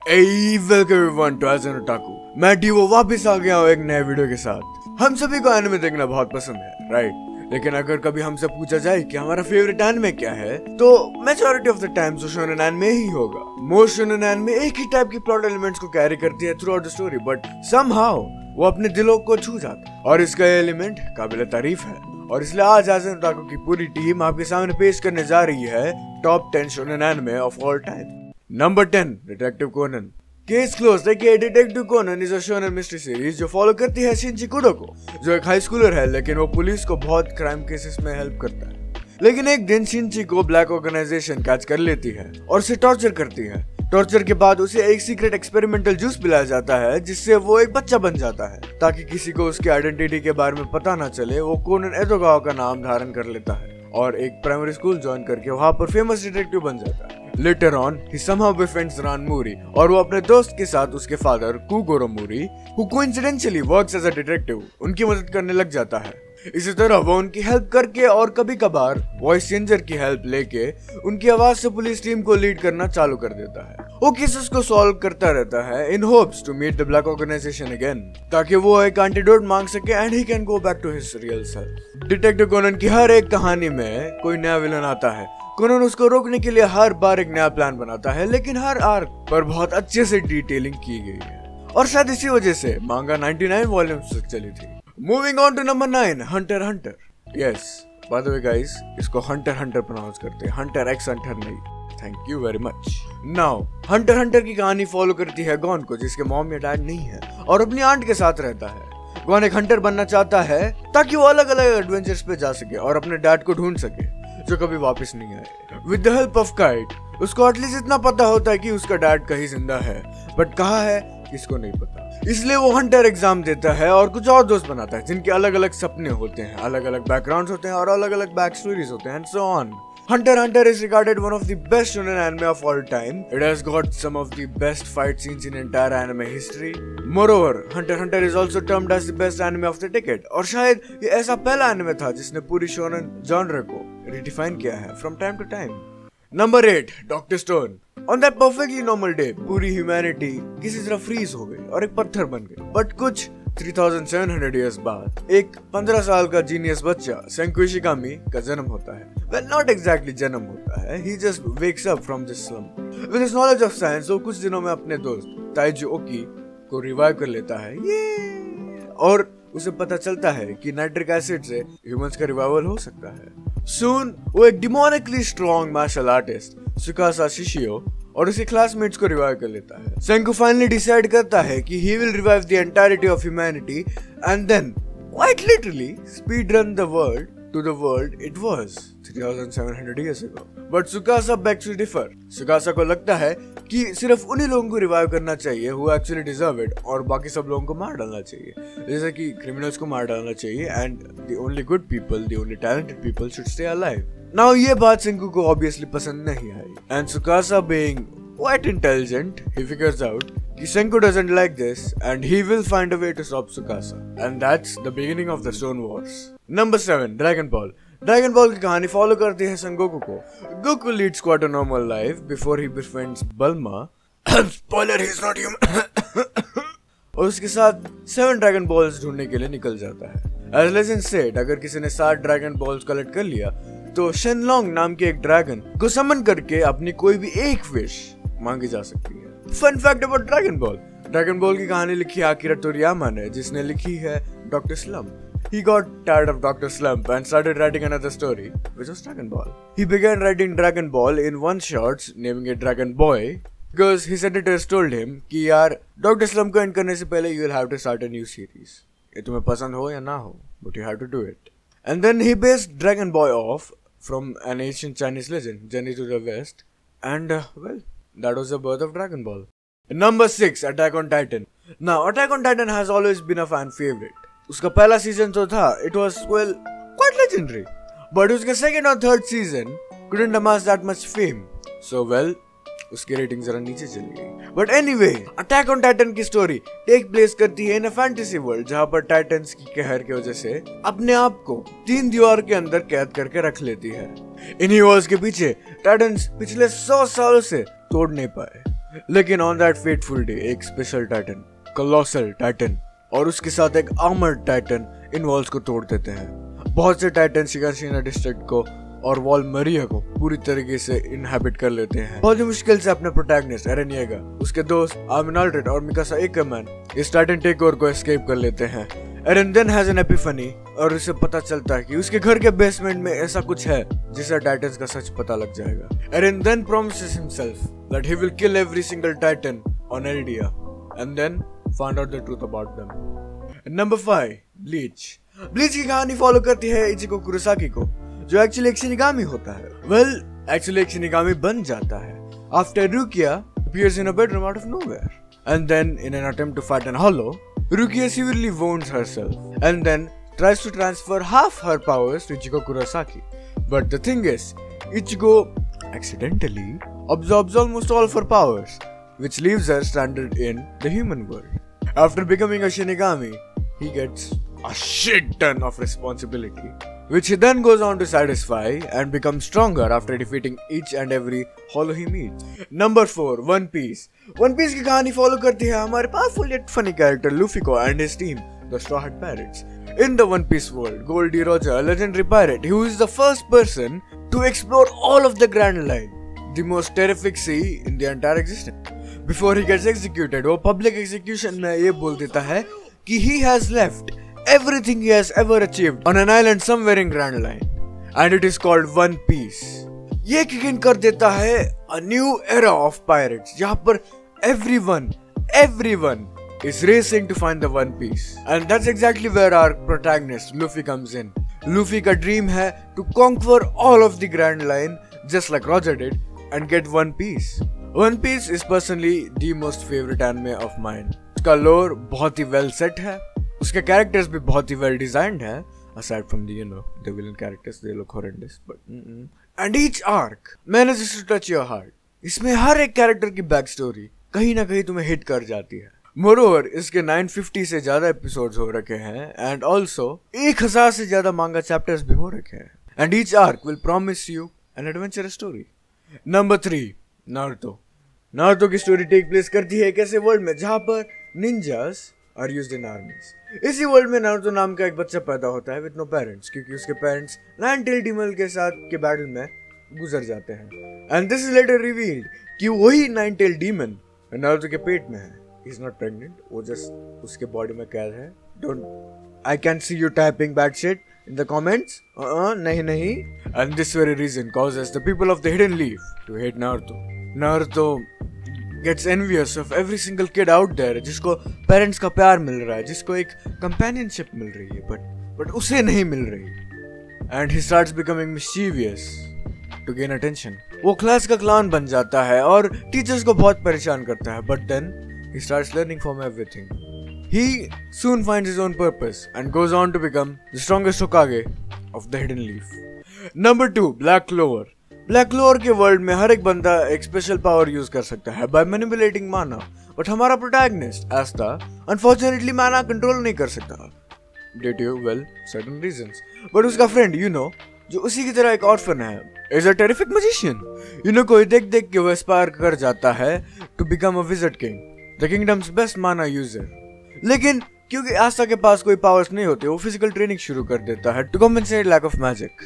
Welcome everyone to as an otaku. मैं डीवो वापस आ गया हूँ एक नए वीडियो के साथ। हम सभी को एनिमे देखना बहुत पसंद है, राइट? लेकिन अगर कभी हमसे पूछा जाए कि हमारा फेवरेट एनिमे क्या है, तो मेजॉरिटी ऑफ द टाइम्स वो शोनेन एनिमे ही होगा। मोस्ट शोनेन एनिमे एक ही टाइप की प्लॉट एलिमेंट्स को कैरी करती है through out the story, but somehow वो अपने दिलों को छू जाता है और इसका एलिमेंट काबिल तारीफ है। और इसलिए आज एज़ एन ओटाकू की पूरी टीम आपके सामने पेश करने जा रही है top 10 shonen anime of all time. Number 10, Detective Conan. Case Closed aka Detective Conan is a shonen mystery series जो फॉलो करती है शिंजी कुडो को, जो एक हाई स्कूलर है लेकिन वो पुलिस को बहुत क्राइम केसेस में हेल्प करता है। लेकिन एक दिन शिंजी को ब्लैक ऑर्गेनाइजेशन कैच कर लेती है और उसे टॉर्चर करती है। टॉर्चर के बाद उसे एक सीक्रेट एक्सपेरिमेंटल जूस पिलाया जाता है जिससे वो एक बच्चा बन जाता है, ताकि किसी को उसकी आइडेंटिटी के बारे में पता ना चले। वो कोनन एदोगावा का नाम धारण कर लेता है और एक प्राइमरी स्कूल ज्वाइन करके वहाँ पर फेमस डिटेक्टिव बन जाता है। Later on, he somehow befriends Ranmuri और वो अपने दोस्त के साथ उसके father Kogoro Mouri, who coincidentally works as a detective, उनकी मदद करने लग जाता है। इसी तरह वो उनकी हेल्प करके और कभी कभार वॉइस चेंजर की हेल्प लेके उनकी आवाज से पुलिस टीम को लीड करना चालू कर देता है। वो केसेस को सॉल्व करता रहता है in hopes to meet the black organisation again, ताकि वो एक एंटीडोट मांग सके and he can go back to his real self. Detective Conan की हर एक कहानी में कोई नया विलन आता है। कोनन उसको रोकने के लिए हर बार एक नया प्लान बनाता है, लेकिन हर आर्क पर बहुत अच्छे से डिटेलिंग की गई है और शायद इसी वजह से मांगा 99 वॉल्यूम्स तक चली थी। Moving on to number 9, Hunter Hunter. Yes, by the way guys, इसको हंटर हंटर प्रोनाउंस करते हैं, हंटर एक्स हंटर नहीं। Thank you very much. Now Hunter Hunter की कहानी फॉलो करती है गॉन को, जिसके मॉम या डैड नहीं है और अपनी आंट के साथ रहता है। गॉन एक हंटर बनना चाहता है ताकि वो अलग अलग एडवेंचर्स पे जा सके और अपने डैड को ढूंढ सके जो कभी वापस नहीं आए। With the help of kite उसको एटलीस्ट इतना पता होता है कि उसका डैड कहीं जिंदा है, बट कहाँ है किसको नहीं पता। इसलिए वो हंटर एग्जाम देता है और कुछ और दोस्त बनाता है जिनके अलग अलग सपने होते हैं, अलग अलग बैकग्राउंड्स होते हैं और अलग अलग बैक स्टोरीज होते हैं, and so on. Hunter x Hunter is regarded one of the best shonen anime of all time. It has got some of the best fight scenes in entire anime history. Moreover, Hunter x Hunter is also termed as the best anime of the decade. और शायद ये ऐसा पहला anime था जिसने पूरी shonen genre को redefine किया है from time to time. Number 8, Dr. Stone. On that perfectly normal day, पूरी humanity किसी तरह freeze हो गई और एक पत्थर बन गई। But कुछ 3700 years बाद एक 15 साल का जीनियस बच्चा सेंकु इशिकामी का जन्म होता है। Well, not exactly जन्म होता है, he just wakes up from this slump. With his knowledge of science, वो कुछ दिनों में अपने दोस्त ताइजू ओकी को रिवाइव कर लेता है। और उसे पता चलता है कि नाइट्रिक एसिड से ह्यूमंस का रिवाइवल हो सकता है। Soon, वो एक डिमोनिकली स्ट्रॉन्ग मार्शल आर्टिस्ट सुकासा शिशियो और उसके क्लासमेट्स को रिवाइव कर लेता है। सेंकु फाइनली डिसाइड करता है कि he will revive the entirety of humanity and then quite literally speed run the world to the world it was 3700 years ago. But Tsukasa begs to differ. Tsukasa को लगता है कि सिर्फ उन्हीं लोगों को रिवाइव करना चाहिए who actually deserve it और बाकी सब लोगों को मार डालना चाहिए, जैसे कि क्रिमिनल्स को मार डालना चाहिए and the only good people, the only talented people should stay alive. Now ये बात सेंकु को obviously पसंद नहीं आई and Tsukasa being quite intelligent, he figures out कि सेंकु doesn't like this and he will find a way to stop Tsukasa, and that's the beginning of the Stone Wars. Number 7, Dragon Ball. Dragon Ball की कहानी follow करती है संगोकू को। Goku leads quite a normal life before he befriends Bulma. Spoiler, he's not human. और उसके साथ 7 dragon balls ढूंढने के लिए निकल जाता है। As legend said, अगर किसी ने 7 ड्रैगन बॉल्स कलेक्ट कर लिया तो शेनलॉन्ग नाम के एक ड्रैगन को समन करके अपनी कोई भी एक विश मांगी जा सकती है। Fun fact about Dragon Ball, Dragon Ball की कहानी लिखी आकिरा तोरियामा ने, जिसने लिखी है Doctor Slump. He got tired of Dr. Slump and started writing another story, which was Dragon Ball. He began writing Dragon Ball in one shot, naming it Dragon Boy, because his editors told him कि यार Dr. Slump को and करने से पहले you will have to start a new series. ये तुम्हें पसंद हो या ना हो, but you have to do it. And then he based Dragon Boy off from an ancient Chinese legend, Journey to the West, and well, that was the birth of Dragon Ball. Number 6, Attack on Titan. Now, Attack on Titan has always been a fan favorite. उसका पहला season जो था, it was well quite legendary, but उसका second और third season couldn't amass that much fame, so well उसकी rating जरा नीचे चली गई। But anyway, Attack on Titan की स्टोरी टेक प्लेस करती है इन अ फैंटेसी वर्ल्ड जहाँ पर टाइटन्स की कहर की वजह से अपने आप को 3 दीवार के अंदर कैद करके रख लेती है। इन्हीं वॉल्स के पीछे टाइटन्स पिछले 100 सालों से तोड़ नहीं पाए। लेकिन ऑन दैट फेटफुल डे एक स्पेशल टाइटन, कोलोसल टाइटन और उसके साथ एक आर्मर्ड टाइटन इन वॉल्स को तोड़ देते हैं। बहुत से टाइटन शिगाशिना डिस्ट्रिक्ट को और वॉल मरिया को पूरी तरीके से इनहैबिट कर लेते हैं। बहुत ही मुश्किल से अपने प्रोटैगनिस्ट एरन येगर, उसके दोस्त आर्मिन ऑल्ड्रेड और मिकासा एकरमैन इस टाइटन टेक ओवर को एस्केप कर लेते हैं। एरन देन हैज एन एपिफनी और उसे पता चलता है कि उसके घर के बेसमेंट में ऐसा कुछ है जिससे टाइटन्स का सच पता लग जाएगा। Eren then promises himself that he will kill every single titan on Eldia and then find out the truth about them. Number 5, Bleach. Bleach की कहानी फॉलो करती है इचिको कुरोसाकी को, जो एक्चुअली एक शिनिगामी होता है। एक्चुअली एक शिनिगामी बन जाता है after रुकिया appears in a bedroom out of nowhere, and then in an attempt to fight an hollow, Rukia severely wounds herself and then tries to transfer half her powers to Ichigo Kurosaki. But the thing is, Ichigo accidentally absorbs almost all of her powers, which leaves her stranded in the human world. After becoming a Shinigami, he gets a shit ton of responsibility, which he then goes on to satisfy and become stronger after defeating each and every hollow he meets. Number 4, One Piece. One Piece की कहानी follow करती है हमारे powerful yet funny character Luffy को and his team, the Straw Hat Pirates. In the One Piece world, Goldie Roger, a legendary pirate who is the first person to explore all of the Grand Line, the most terrific sea in the entire existence. Before he gets executed, वो public execution में ये बोल देता है कि he has left everything he has ever achieved on an island somewhere in Grand Line, and it is called One Piece. ये kick in कर देता है a new era of pirates, जहाँ पर everyone is racing to find the One Piece, and that's exactly where our protagonist Luffy comes in. Luffy का dream है to conquer all of the Grand Line just like Roger did and get One Piece. One Piece is personally the most favorite anime of mine. उसका lore बहुत ही well set है, उसके characters भी बहुत ही well designed है, aside from the villain characters, they look horrendous, but and each arc manages to touch your heart. इसमें हर एक character की बैक स्टोरी कहीं ना कहीं तुम्हें हिट कर जाती है। मोरोवर इसके 950 से ज्यादा एपिसोड्स हो रखे हैं एंड ऑल्सो 1000 से ज्यादा मांगा चैप्टर्स भी हो रखे हैं, and each arc will promise you an adventurous story. Number 3, Naruto. Naruto की स्टोरी टेक प्लेस करती है एक ऐसे वर्ल्ड में जहां पर ninjas are used in armies. इसी वर्ल्ड में नारुतो नाम का एक बच्चा पैदा होता है विद नो पेरेंट्स, क्योंकि उसके पेरेंट्स नाइन टेल डीमन के साथ के बैटल में गुजर जाते हैं, and this is later revealed कि वही नाइन टेल डीमन नारुतो के पेट में है। ही इज नॉट प्रेग्नेंट, वो जस्ट उसके बॉडी में कैद है। Don't, I can see you typing bad shit in the comments. नहीं. And this very reason causes the people of the Hidden Leaf to hate Naruto. Naruto gets envious of every single kid out there जिसको parents का प्यार मिल रहा है, जिसको एक companionship मिल रही है, but उसे नहीं मिल रही। And he starts becoming mischievous to gain attention. वो क्लास का क्लाउन बन जाता है और टीचर्स को बहुत परेशान करता है, but then he starts learning from everything. He soon finds his own purpose and goes on to become the strongest Hokage of the Hidden Leaf. Number 2, Black Clover. Black Clover के world में हर एक बंदा एक special power use कर सकता है by manipulating mana, but हमारा protagonist एस्टा unfortunately माना कंट्रोल नहीं कर सकता due to certain reasons. But उसका फ्रेंड जो उसी की तरह एक ऑर्फन है is a terrific magician. कोई देख देख के वो एस्पायर कर जाता है to become a wizard king, the kingdom's best mana user. लेकिन क्योंकि आस्था के पास कोई पावर्स नहीं होते, वो फिजिकल ट्रेनिंग शुरू कर देता है to compensate lack of magic.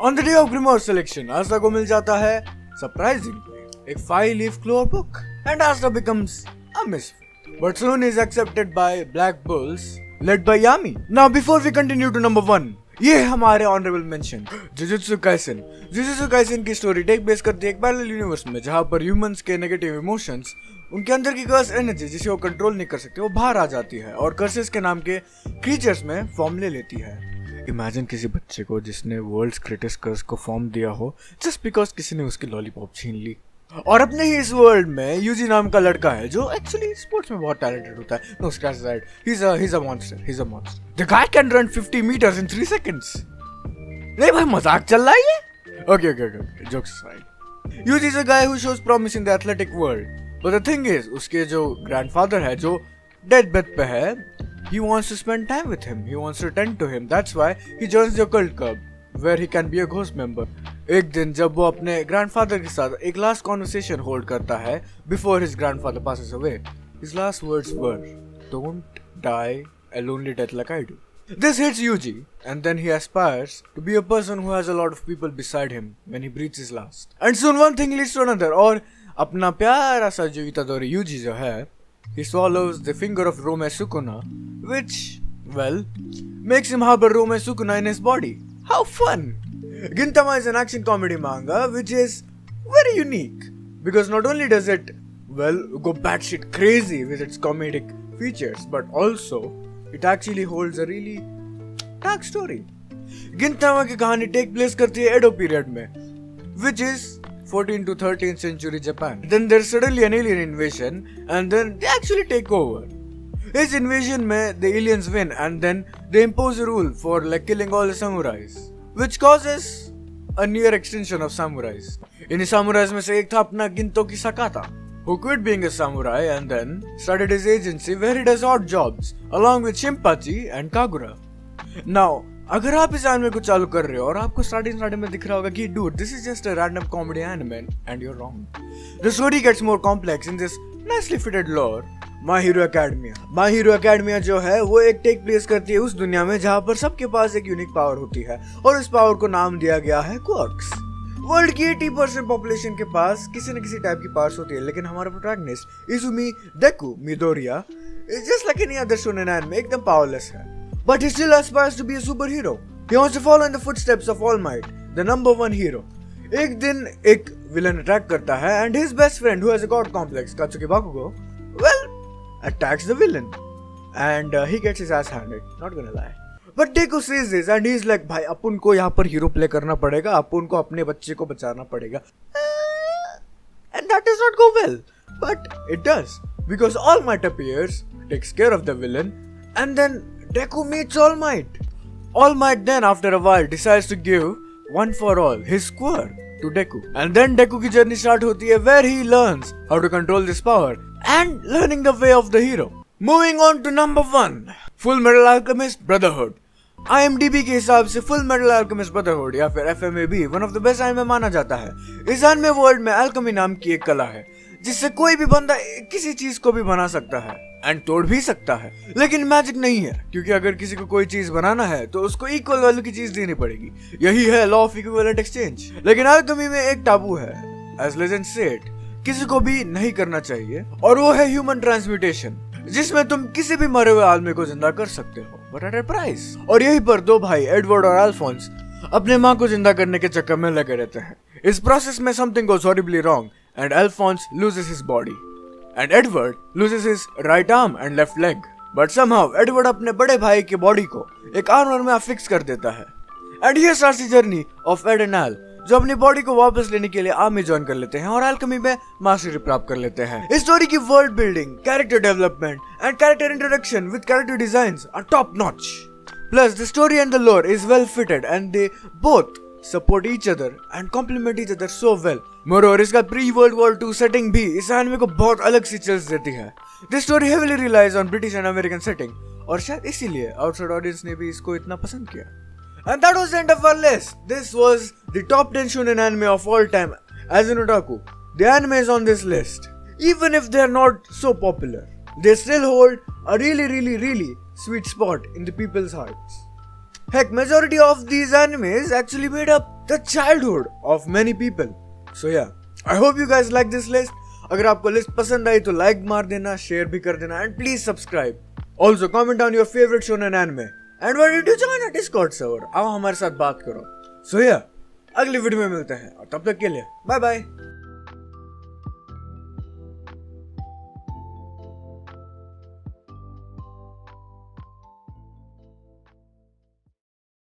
On the day of grimoire selection Asta को मिल जाता है सरप्राइजिंगली एक 5 leaf clover book, and Asta becomes a misfit, but soon is accepted by Black Bulls led by Yami. Now before we continue to number 1, ये हमारे honourable mention Jujutsu Kaisen. Jujutsu Kaisen की story take base करती है एक parallel universe में जहां पर humans के नेगेटिव इमोशंस, उनके अंदर की कर्स एनर्जी जिसे वो कंट्रोल नहीं कर सकते, वो बाहर आ जाती है और कर्सेस के नाम के क्रीचर्स में फॉर्म ले लेती है। इमेजिन किसी बच्चे को जिसने वर्ल्ड्स ग्रेटेस्ट कर्स को फॉर्म दिया हो जस्ट बिकॉज किसी ने उसकी लॉलीपॉप छीन ली। और अपने ही इस वर्ल्ड में यूजी नाम का लड़का है जो एक्चुअली स्पोर्ट्स में बहुत टैलेंटेड होता है। No scratch that, he is a monster. The guy can run 50 meters in 3 seconds. नहीं भाई, मजाक चल रहा है ये? Okay, jokes aside. Yuji is a guy who shows promise in the athletic world. But the thing is, उसके जो grandfather है जो डेथ बेड पे है, he wants to spend time with him, he wants to tend to him. That's why he joins the occult club where he can be a ghost member. एक दिन जब वो अपने ग्रैंडफादर के साथ एक लास्ट कॉन्वर्सेशन होल्ड करता है before his grandfather passes away, his last words were, don't die a lonely death like I do. This hits Yuji, and then he aspires to be a person who has a lot of people beside him when he breathes his last. And soon one thing leads to another, और अपना प्यारा सा जो इतादोरी Yuji जो है, he swallows the finger of Rome Sukuna, which, well, makes him harbor Rome Sukuna in his body. How fun! Gintama is an action comedy manga which is very unique, because not only does it, well, go batshit crazy with its comedic features, but also it actually holds a really dark story. गिंतामा की कहानी take place करती है एडो period में, which is 14th to 13th century Japan. Then there's suddenly an alien invasion, and then they actually take over. इस invasion में the aliens win, and then they impose a rule for like killing all the samurais, which causes a near extinction of samurais. In samurais में से एक था अपना गिंतो की सकाता, who quit being a samurai and then started his agency where he does odd jobs along with Shinpachi and Kagura. Now, अगर आप इस anime को चालू कर रहे हो और आपको स्टार्टिंग में दिख रहा होगा कि dude, this is just a random comedy anime, and you're wrong. The story gets more complex in this nicely fitted lore. My Hero Academia. My Hero Academia जो है वो एक टेक प्लेस करती है उस दुनिया में जहाँ पर सबके पास एक यूनिक पावर होती है, और उस पावर को नाम दिया गया है क्वर्क्स. वर्ल्ड की 80% पॉपुलेशन के पास किसी न किसी टाइप की पावर्स होती है, लेकिन हमारा protagonist Izuku Deku Midoriya is just like any other shonen anime, एकदम पावरलेस है, but he still aspires to be a super hero. He wants to follow in the footsteps of All Might, the number 1 hero. एक दिन एक villain attack करता है and his best friend who has a god complex, Katsuki Bakugo, well, attacks the villain and he gets his ass handed, not gonna lie. But Deku sees this and he's like, भाई अपन को यहाँ पर hero play करना पड़ेगा, अपन को अपने बच्चे को बचाना पड़ेगा. And that does not go well. But it does. Because All Might appears, takes care of the villain, and then Deku meets All Might. All Might then after a while decides to give one for all his square to Deku. And then Deku की journey start होती है where he learns how to control this power and learning the way of the hero. Moving on to number 1, Full Metal Alchemist Brotherhood. IMDb के हिसाब से full metal alchemist brotherhood या फिर FMAB one of the best anime माना जाता है. इस anime world में अल्केमी नाम की एक कला है जिससे कोई भी बंदा किसी चीज को भी बना सकता है एंड तोड़ भी सकता है, लेकिन मैजिक नहीं है, क्योंकि अगर किसी को कोई चीज बनाना है तो उसको इक्वल वैल्यू की चीज देनी पड़ेगी. यही है लॉ ऑफ इक्विवेलेंट एक्सचेंज. लेकिन अल्केमी में एक टाबू है, एज लेजेंड सेड, किसी को भी नहीं करना चाहिए, और वो है ह्यूमन ट्रांसम्यूटेशन, जिसमें तुम किसी भी मरे हुए आदमी को जिंदा कर सकते हो, बट एट अ प्राइस. और यहीं पर दो भाई एडवर्ड और अल्फोंस अपने माँ को जिंदा करने के चक्कर में लगे रहते हैं. इस प्रोसेस में something goes horribly wrong and Alphonse loses his body and Edward loses his right arm and left leg. But somehow Edward अपने बड़े भाई की बॉडी को एक आर्मर में फिक्स कर देता है. And here starts the journey of Ed and Al, जो अपनी बॉडी को वापस लेने के लिए आर्मी ज्वाइन कर लेते हैं और अल्केमी में मास्टरी प्राप्त कर लेते हैं. इस स्टोरी की world building, character development and character introduction with character designs are top notch. Plus the story and the lore is well fitted and they both support each other and complement each other so well. Moreover इसका pre world war 2 setting भी इस anime को बहुत अलग सी chills देती है. This story heavily relies on British and American setting, और शायद इसीलिए आउटसाइड ऑडियंस ने भी इसको इतना पसंद किया. And that was the end of our list. This was the top 10 shonen anime of all time. As an otaku, the animes on this list, even if they are not so popular, they still hold a really sweet spot in the people's hearts. Heck, majority of these animes actually made up the childhood of many people. So yeah, I hope you guys like this list. अगर आपको list पसंद आई तो like मार देना, share भी कर देना, and please subscribe. Also comment down your favorite shonen anime. And why did you join a Discord server? आओ हमारे साथ बात करो. So yeah, अगली वीडियो में मिलते हैं, और तब तक के लिए बाय बाय.